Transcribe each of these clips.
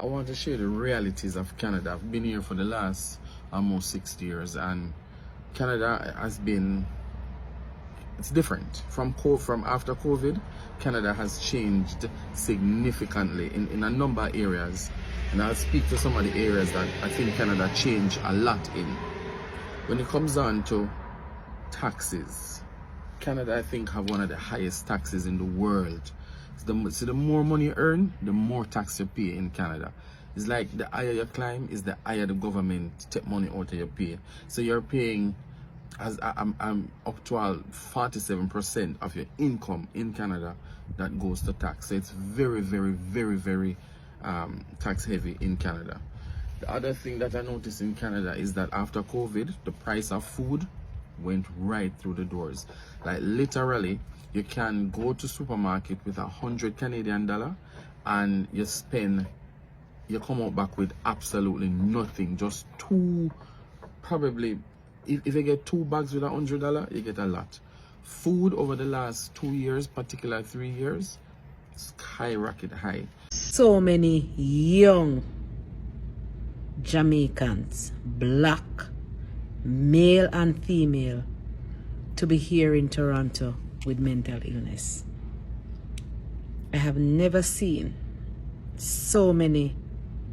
I want to share the realities of Canada. I've been here for the last almost 60 years, and Canada has been, it's different. From after COVID, Canada has changed significantly in a number of areas. And I'll speak to some of the areas that I think Canada changed a lot in. When it comes down to taxes, Canada, I think, have one of the highest taxes in the world. So the more money you earn, the more tax you pay in Canada. It's like the higher you climb, is the higher the government take money out of your pay. So you're paying, as I'm up to 47% of your income in Canada that goes to tax. So it's very, very, very, very tax heavy in Canada. The other thing that I noticed in Canada is that after COVID, the price of food went right through the doors. Like literally, you can go to supermarket with 100 Canadian dollar and you come out back with absolutely nothing. Just two, probably, if you get 2 bags with $100, you get a lot. Food over the last 2 years, particularly 3 years, skyrocket high. So many young Jamaicans, black, male and female, to be here in Toronto with mental illness. I have never seen so many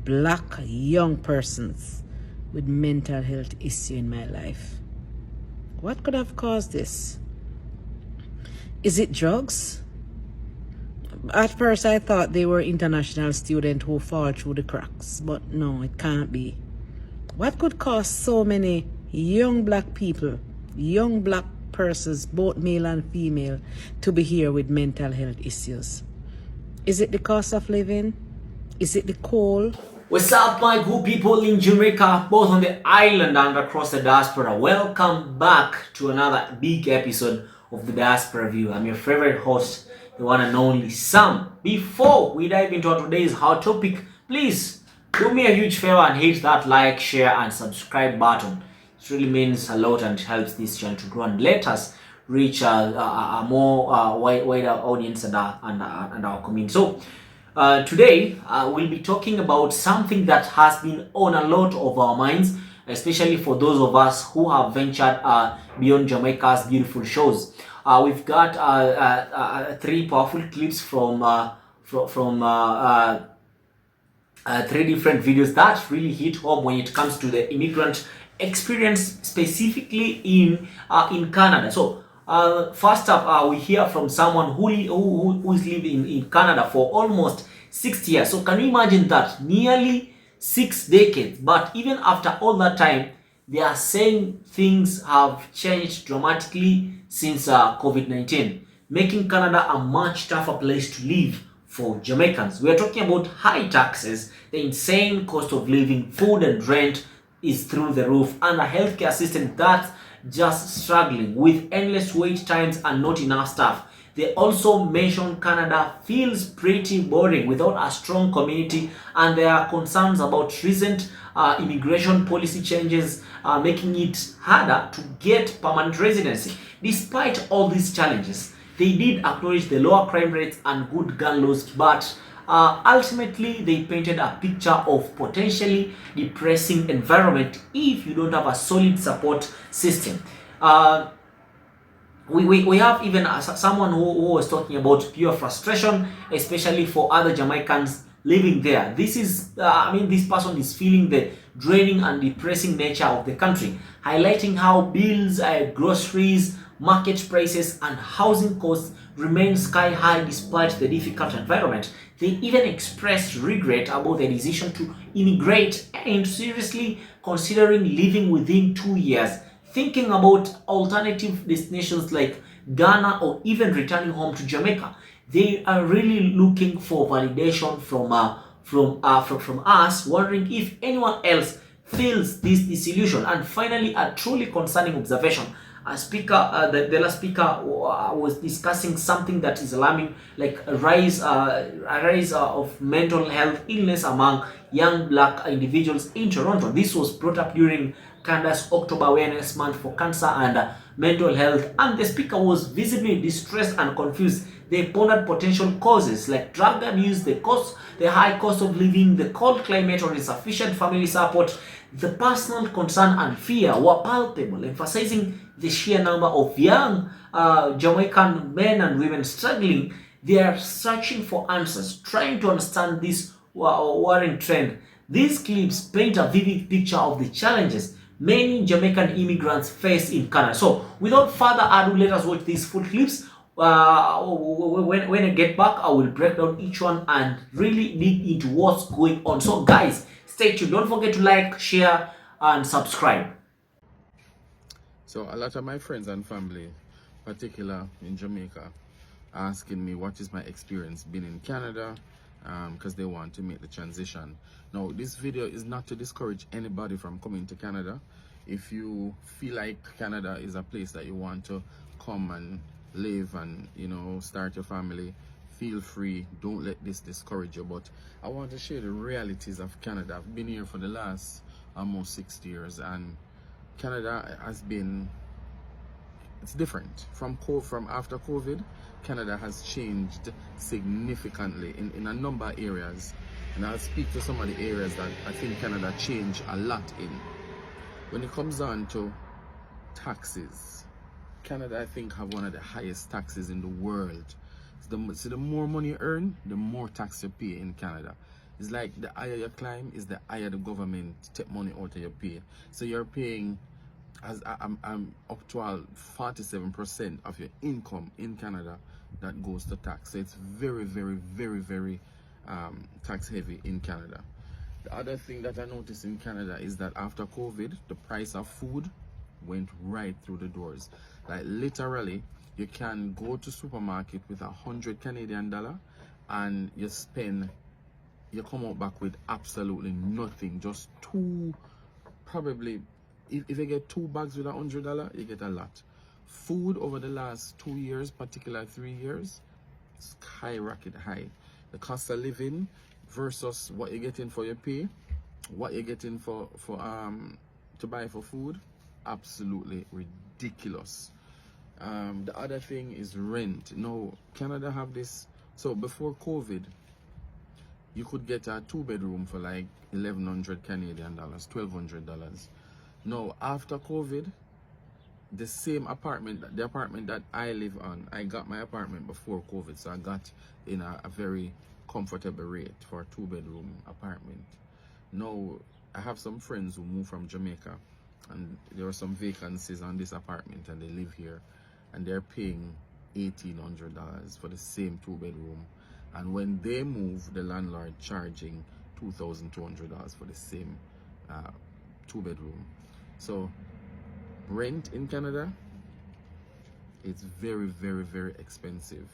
black young persons with mental health issue in my life. What could have caused this? Is it drugs? At first I thought they were international students who fall through the cracks, but no, it can't be. What could cause so many young black people, young black persons, both male and female, to be here with mental health issues? Is it the cost of living? Is it the cold? What's up, my good people in Jamaica, both on the island and across the diaspora? Welcome back to another big episode of the Diaspora View. I'm your favorite host, the one and only Sam. Before we dive into today's hot topic, please do me a huge favor and hit that like, share and subscribe button. It really means a lot and helps this channel to grow and let us reach a more wider audience and our community. So today we'll be talking about something that has been on a lot of our minds, especially for those of us who have ventured beyond Jamaica's beautiful shores. We've got 3 powerful clips from 3 different videos that really hit home when it comes to the immigrant experience, specifically in Canada. So first up, we hear from someone who's living in Canada for almost 6 years. So can you imagine that? Nearly 6 decades. But even after all that time, they are saying things have changed dramatically since COVID-19, making Canada a much tougher place to live for Jamaicans. We are talking about high taxes, the insane cost of living, food and rent is through the roof, and a healthcare system that's just struggling with endless wait times and not enough staff. They also mention Canada feels pretty boring without a strong community, and there are concerns about recent immigration policy changes making it harder to get permanent residency. Despite all these challenges, they did acknowledge the lower crime rates and good gun laws, but ultimately they painted a picture of potentially depressing environment if you don't have a solid support system. We have even someone who was talking about pure frustration, especially for other Jamaicans living there. This is, this person is feeling the draining and depressing nature of the country, highlighting how bills, groceries, market prices and housing costs remain sky high despite the difficult environment. They even expressed regret about the decision to immigrate and seriously considering living within 2 years, thinking about alternative destinations like Ghana or even returning home to Jamaica. They are really looking for validation from us, wondering if anyone else feels this disillusion. And finally, a truly concerning observation. The last speaker was discussing something that is alarming, like a rise of mental health illness among young black individuals in Toronto. This was brought up during Canada's October Awareness Month for Cancer and Mental Health, and the speaker was visibly distressed and confused, they pondered potential causes like drug abuse, the high cost of living, the cold climate, or insufficient family support. The personal concern and fear were palpable, emphasizing the sheer number of young Jamaican men and women struggling. They are searching for answers, trying to understand this worrying trend. These clips paint a vivid picture of the challenges many Jamaican immigrants face in Canada. So, without further ado, let us watch these full clips. When I get back, I will break down each one and really dig into what's going on. So, guys, stay tuned. Don't forget to like, share, and subscribe. So a lot of my friends and family, particular in Jamaica, asking me what is my experience being in Canada, because they want to make the transition. Now, this video is not to discourage anybody from coming to Canada. If you feel like Canada is a place that you want to come and live and, you know, start your family, feel free. Don't let this discourage you. But I want to share the realities of Canada. I've been here for the last almost 6 years, and Canada has been, it's different from after COVID. Canada has changed significantly in a number of areas, and I'll speak to some of the areas that I think Canada changed a lot in. When it comes on to taxes, Canada, I think, have one of the highest taxes in the world. So the more money you earn, the more tax you pay in Canada. It's like the higher you climb, is the higher the government take money out of your pay. So you're paying, as I'm up to 47% of your income in Canada that goes to tax. So it's very, very, very, very tax heavy in Canada. The other thing that I noticed in Canada is that after COVID, the price of food went right through the doors. Like literally, you can go to supermarket with 100 Canadian dollar and you come out back with absolutely nothing. Just two, probably, if you get 2 bags with $100, you get a lot. Food over the last 2 years, particularly 3 years, skyrocket high. The cost of living versus what you're getting for your pay, what you're getting for to buy for food, absolutely ridiculous. The other thing is rent. Now, Canada have this. So before COVID, you could get a 2-bedroom for like 1,100 Canadian dollars, $1,200. Now, after COVID, the same apartment, the apartment that I live on, I got my apartment before COVID, so I got in a very comfortable rate for a 2-bedroom apartment. Now, I have some friends who moved from Jamaica, and there are some vacancies on this apartment, and they live here, and they're paying $1,800 for the same 2-bedroom. And when they move, the landlord charging $2,200 for the same 2-bedroom. So rent in Canada, it's very, very, very expensive.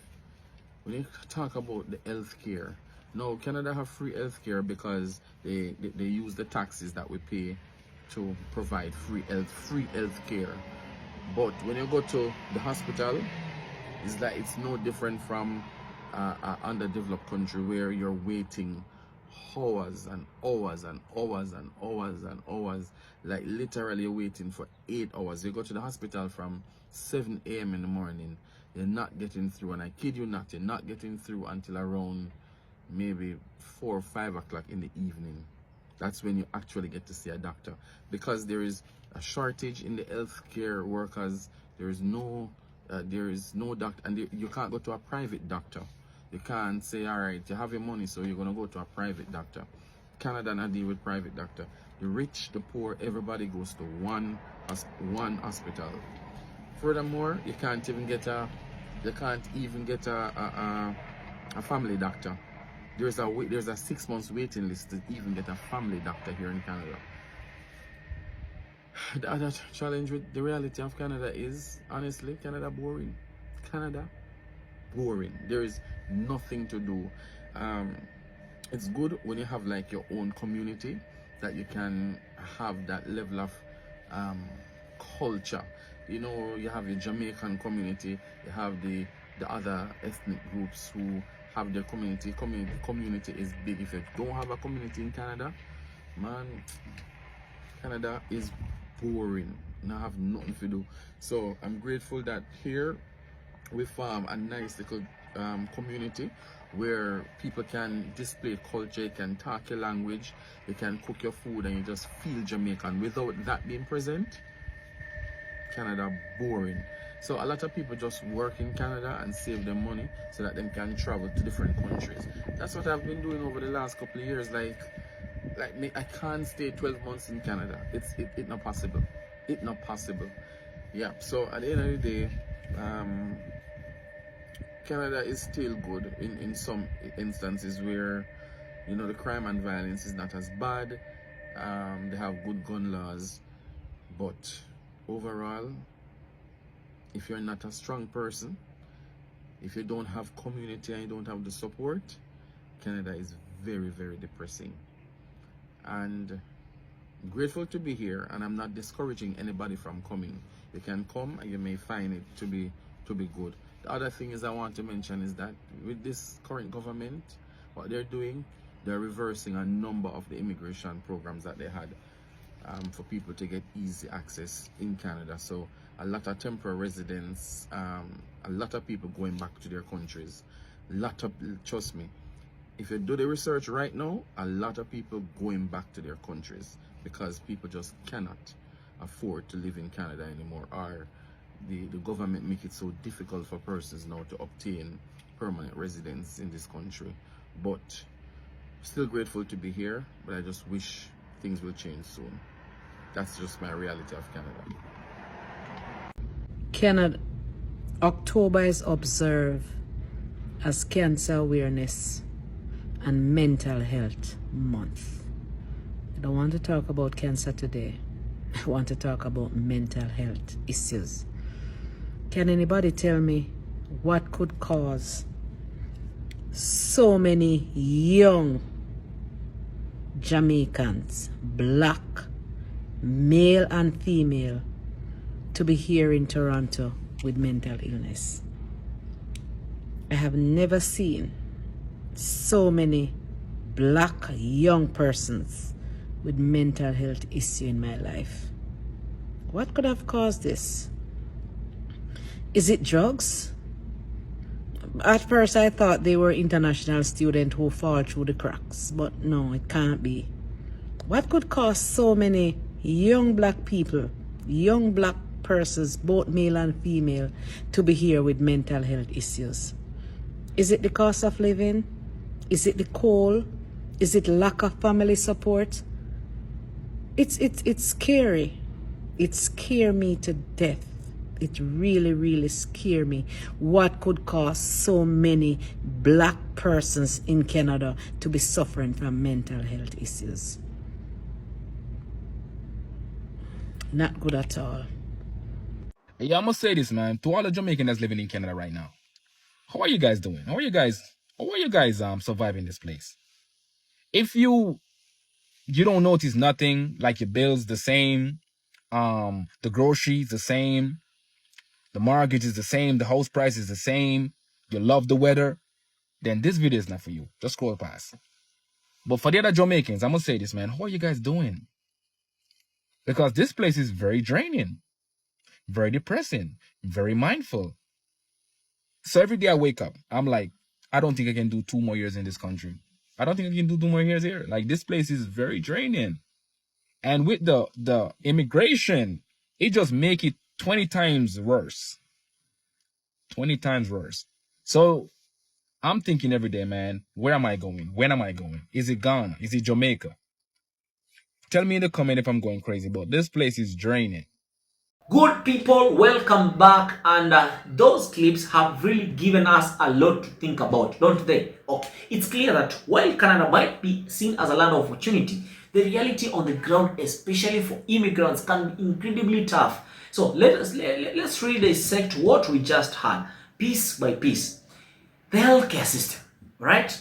When you talk about the healthcare, no, Canada have free healthcare because they use the taxes that we pay to provide free healthcare. But when you go to the hospital, it's like it's no different from an underdeveloped country where you're waiting hours and hours and hours and hours and hours. Like literally waiting for 8 hours. You go to the hospital from 7 a.m. in the morning, you're not getting through, and I kid you not, you're not getting through until around maybe 4 or 5 o'clock in the evening. That's when you actually get to see a doctor, because there is a shortage in the healthcare workers. There is no doctor, and you can't go to a private doctor. You can't say, all right, you have your money, so you're gonna go to a private doctor. Canada not deal with private doctor. The rich, the poor, everybody goes to one hospital. Furthermore, you can't even get a family doctor. There's a 6 months waiting list to even get a family doctor here in Canada. The other challenge with the reality of Canada is, honestly, Canada boring. Canada boring. There is nothing to do. It's good when you have like your own community, that you can have that level of culture. You know, you have your Jamaican community, you have the other ethnic groups who have their community. Community is big. If you don't have a community in Canada, man, Canada is boring. Now have nothing to do. So I'm grateful that here we form a nice little community where people can display culture, you can talk your language, you can cook your food, and you just feel Jamaican. Without that being present, Canada boring. So a lot of people just work in Canada and save their money so that they can travel to different countries. That's what I've been doing over the last couple of years. Like me, I can't stay 12 months in Canada. It's not possible. It's not possible. Yeah. So at the end of the day, Canada is still good in some instances where, you know, the crime and violence is not as bad. They have good gun laws, but overall, if you're not a strong person, if you don't have community and you don't have the support, Canada is very, very depressing. And grateful to be here, and I'm not discouraging anybody from coming. You can come and you may find it to be good. The other thing is I want to mention is that with this current government, what they're doing, they're reversing a number of the immigration programs that they had for people to get easy access in Canada. So a lot of temporary residents, a lot of people going back to their countries. Trust me, if you do the research right now, a lot of people going back to their countries because people just cannot afford to live in Canada anymore, or the government make it so difficult for persons now to obtain permanent residence in this country. But still grateful to be here, but I just wish things will change soon. That's just my reality of Canada. Canada, October is observed as Cancer Awareness and Mental Health Month. I don't want to talk about cancer today. I want to talk about mental health issues. Can anybody tell me what could cause so many young Jamaicans, black, male and female, to be here in Toronto with mental illness? I have never seen so many black young persons with mental health issue in my life. What could have caused this? Is it drugs? At first I thought they were international students who fall through the cracks, but no, it can't be. What could cause so many young black people, young black persons, both male and female, to be here with mental health issues? Is it the cost of living? Is it the cold? Is it lack of family support? It's scary. It scares me to death. It really, really scares me. What could cause so many black persons in Canada to be suffering from mental health issues? Not good at all. Yeah, I must say this, man, to all the Jamaicans that's living in Canada right now. How are you guys doing? How are you guys surviving this place? If you don't notice nothing, like your bills the same, the groceries the same, the mortgage is the same, the house price is the same, you love the weather, then this video is not for you. Just scroll past. But for the other Jamaicans, I must say this, man, how are you guys doing? Because this place is very draining, very depressing, very mindful. So every day I wake up, I'm like, I don't think I can do 2 more years in this country. I don't think I can do 2 more years here. Like, this place is very draining. And with the immigration, it just make it 20 times worse. 20 times worse. So I'm thinking every day, man, where am I going? When am I going? Is it Ghana? Is it Jamaica? Tell me in the comment if I'm going crazy, but this place is draining. Good people, welcome back, and those clips have really given us a lot to think about, don't they? Okay. It's clear that while Canada might be seen as a land of opportunity, the reality on the ground, especially for immigrants, can be incredibly tough. So let's really dissect what we just had, piece by piece. The healthcare system, right?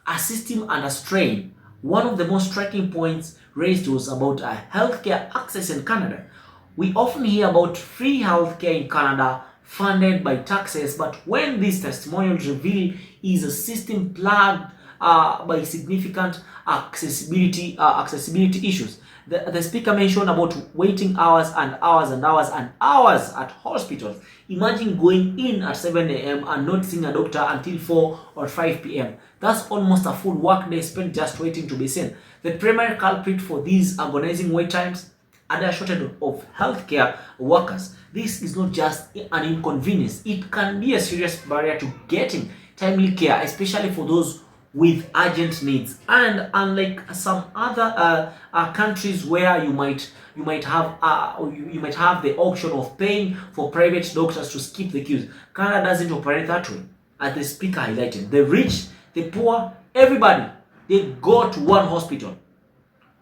A system under strain. One of the most striking points raised was about healthcare access in Canada. We often hear about free healthcare in Canada funded by taxes, but when these testimonials reveal is a system plagued by significant accessibility issues, The speaker mentioned about waiting hours and hours and hours and hours at hospitals. Imagine going in at 7 a.m. and not seeing a doctor until 4 or 5 p.m. That's almost a full work day spent just waiting to be seen. The primary culprit for these agonizing wait times are the shortage of healthcare workers. This is not just an inconvenience, it can be a serious barrier to getting timely care, especially for those with urgent needs. And unlike some other countries where you might have the option of paying for private doctors to skip the queues, Canada doesn't operate that way. As the speaker highlighted, the rich, the poor, everybody, they go to one hospital.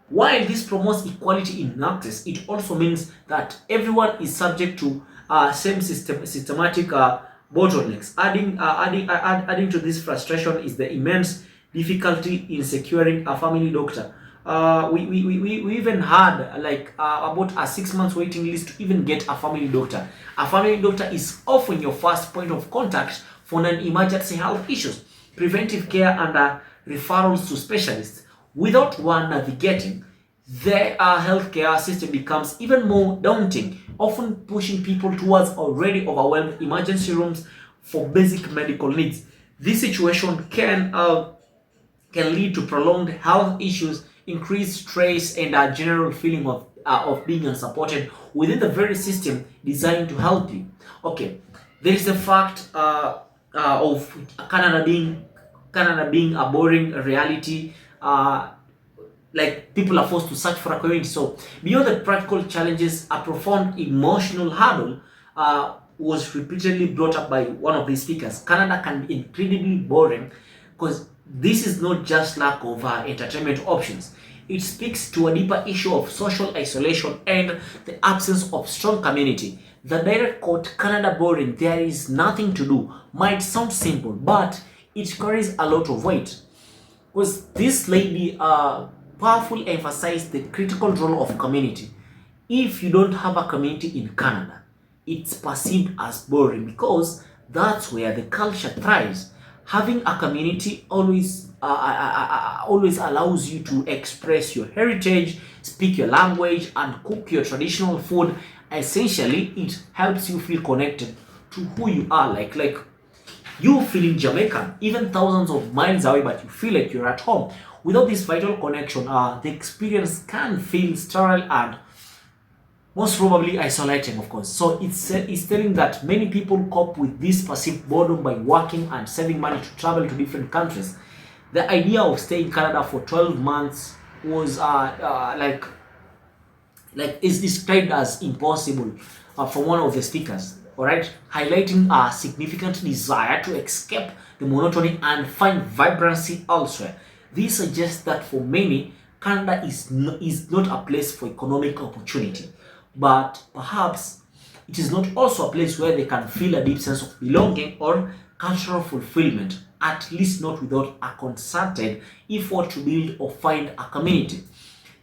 While this promotes equality in access, it also means that everyone is subject to same systematic bottlenecks. Adding to this frustration is the immense difficulty in securing a family doctor. We even had about a 6 months waiting list to even get a family doctor. A family doctor is often your first point of contact for non-emergency health issues, preventive care, and referrals to specialists. Without one navigating, the healthcare system becomes even more daunting, often pushing people towards already overwhelmed emergency rooms for basic medical needs. This situation can lead to prolonged health issues, increased stress, and a general feeling of being unsupported within the very system designed to help you. Okay, there is the fact of Canada being a boring reality. Like people are forced to search for a community. So beyond the practical challenges, a profound emotional hurdle was repeatedly brought up by one of these speakers. Canada can be incredibly boring because this is not just lack of entertainment options. It speaks to a deeper issue of social isolation and the absence of strong community. The direct quote, "Canada boring, there is nothing to do," might sound simple, but it carries a lot of weight. Because this lady powerfully emphasized the critical role of community. If you don't have a community in Canada, it's perceived as boring because that's where the culture thrives. Having a community always allows you to express your heritage, speak your language, and cook your traditional food. Essentially, it helps you feel connected to who you are. Like you feeling Jamaican, even thousands of miles away, but you feel like you're at home. Without this vital connection, the experience can feel sterile and most probably isolating, of course. So it's telling that many people cope with this perceived boredom by working and saving money to travel to different countries. The idea of staying in Canada for 12 months was is described as impossible from one of the speakers. All right, highlighting a significant desire to escape the monotony and find vibrancy elsewhere. This suggests that for many, Canada is not a place for economic opportunity, but perhaps it is not also a place where they can feel a deep sense of belonging or cultural fulfillment, at least not without a concerted effort to build or find a community.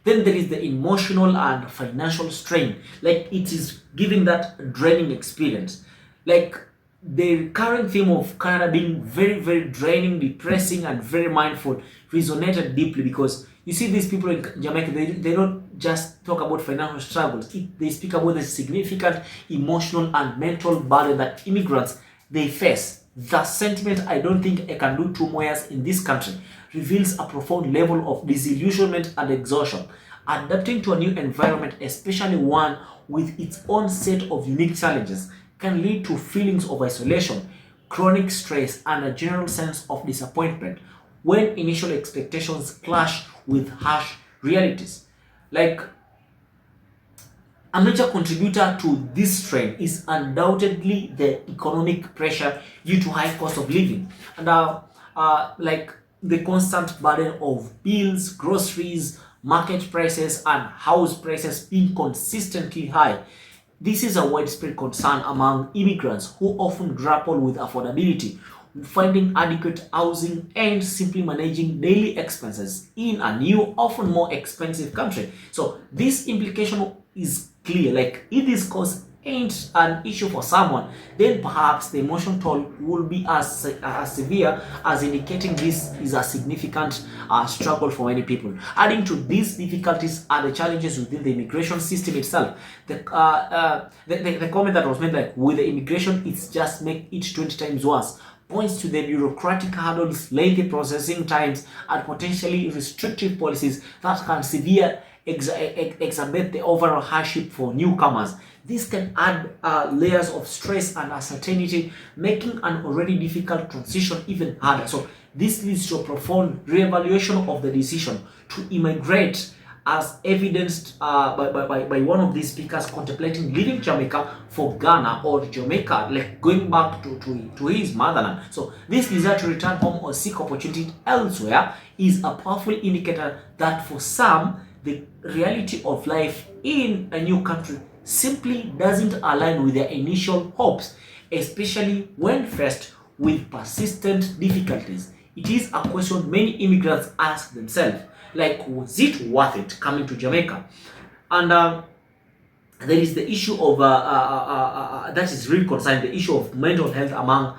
Then there is the emotional and financial strain. Like it is giving that draining experience. Like the current theme of Canada being very, very draining, depressing, and very mindful resonated deeply because you see these people in Jamaica, they don't just talk about financial struggles. They speak about the significant emotional and mental burden that immigrants they face. The sentiment, "I don't think I can do 2 more years in this country," reveals a profound level of disillusionment and exhaustion. Adapting to a new environment, especially one with its own set of unique challenges, can lead to feelings of isolation, chronic stress, and a general sense of disappointment when initial expectations clash with harsh realities. Like a major contributor to this trend is undoubtedly the economic pressure due to high cost of living and like the constant burden of bills, groceries, market prices, and house prices being consistently high. This is a widespread concern among immigrants who often grapple with affordability, finding adequate housing, and simply managing daily expenses in a new, often more expensive country. So this implication is clear. Like if this causes ain't an issue for someone, then perhaps the emotional toll will be as severe, as indicating this is a significant struggle for many people. Adding to these difficulties are the challenges within the immigration system itself. The comment that was made, like, with the immigration, it's just make it 20 times worse, points to the bureaucratic hurdles, lengthy processing times, and potentially restrictive policies that can severely exacerbate the overall hardship for newcomers. This can add layers of stress and uncertainty, making an already difficult transition even harder. So this leads to a profound reevaluation of the decision to immigrate, as evidenced by one of these speakers contemplating leaving Jamaica for Ghana or Jamaica, like going back to his motherland. So this desire to return home or seek opportunity elsewhere is a powerful indicator that for some, the reality of life in a new country simply doesn't align with their initial hopes, especially when faced with persistent difficulties. It is a question many immigrants ask themselves, like, was it worth it coming to Jamaica? And there is the issue of that is really concerned, the issue of mental health among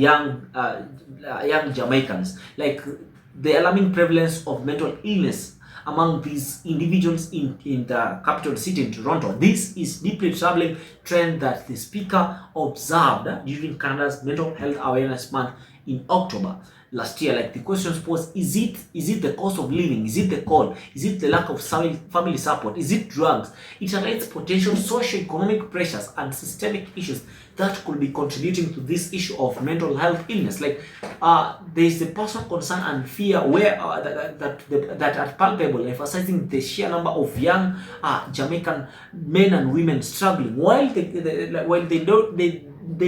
young Jamaicans, like the alarming prevalence of mental illness among these individuals in the capital city in Toronto. This is deeply troubling trend that the speaker observed during Canada's Mental Health Awareness Month in October last year. Like, the questions posed, is it the cost of living? Is it the cold? Is it the lack of family support? Is it drugs? It highlights potential socio-economic pressures and systemic issues that could be contributing to this issue of mental health illness. Like, there is the personal concern and fear where that are palpable, emphasizing the sheer number of young Jamaican men and women struggling. While they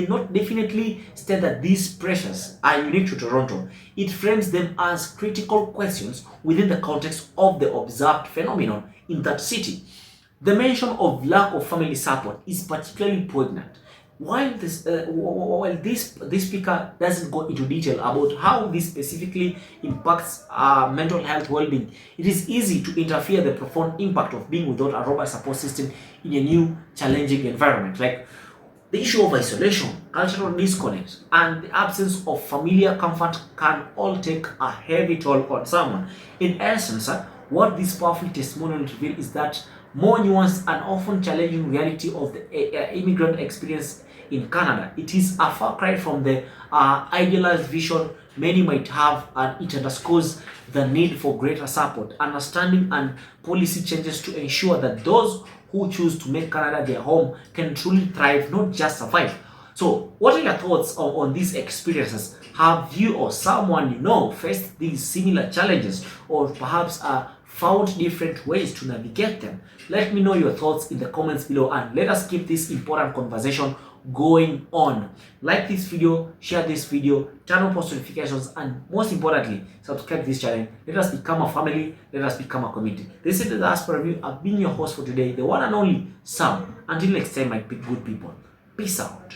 not definitely state that these pressures are unique to Toronto, it frames them as critical questions within the context of the observed phenomenon in that city. The mention of lack of family support is particularly poignant. While this speaker doesn't go into detail about how this specifically impacts mental health well-being, it is easy to interfere the profound impact of being without a robust support system in a new, challenging environment. Like, the issue of isolation, cultural disconnect, and the absence of familiar comfort can all take a heavy toll on someone. In essence, what this powerful testimonial reveals is that more nuanced and often challenging reality of the immigrant experience in Canada. It is a far cry from the idealized vision many might have, and it underscores the need for greater support, understanding, and policy changes to ensure that those who choose to make Canada their home can truly thrive, not just survive. So what are your thoughts on these experiences? Have you or someone you know faced these similar challenges, or perhaps found different ways to navigate them? Let me know your thoughts in the comments below, and let us keep this important conversation going on. Like this video, share this video, turn on post notifications, and most importantly, subscribe to this channel. Let us become a family, let us become a community. This is the Diaspora Review. I've been your host for today, the one and only Sam. Until next time, my good people. Peace out.